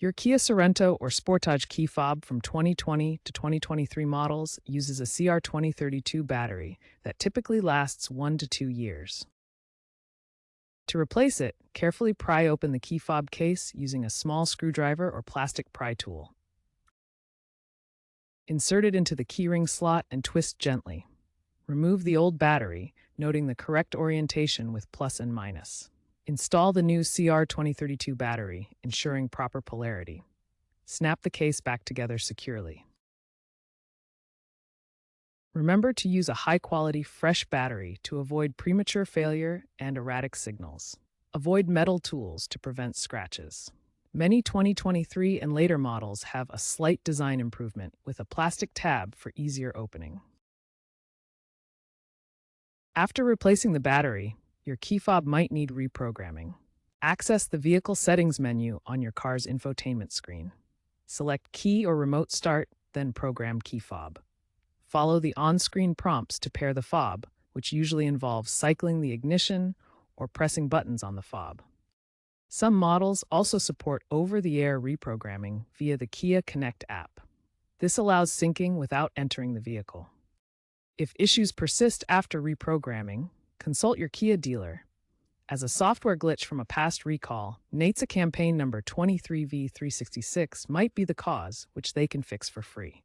Your Kia Sorento or Sportage key fob from 2020 to 2023 models uses a CR2032 battery that typically lasts 1 to 2 years. To replace it, carefully pry open the key fob case using a small screwdriver or plastic pry tool. Insert it into the keyring slot and twist gently. Remove the old battery, noting the correct orientation with plus and minus. Install the new CR2032 battery, ensuring proper polarity. Snap the case back together securely. Remember to use a high-quality, fresh battery to avoid premature failure and erratic signals. Avoid metal tools to prevent scratches. Many 2023 and later models have a slight design improvement with a plastic tab for easier opening. After replacing the battery, your key fob might need reprogramming. Access the Vehicle Settings menu on your car's infotainment screen. Select Key or Remote Start, then Program Key Fob. Follow the on-screen prompts to pair the fob, which usually involves cycling the ignition or pressing buttons on the fob. Some models also support over-the-air reprogramming via the Kia Connect app. This allows syncing without entering the vehicle. If issues persist after reprogramming, consult your Kia dealer. As a software glitch from a past recall, NHTSA campaign number 23V366 might be the cause, which they can fix for free.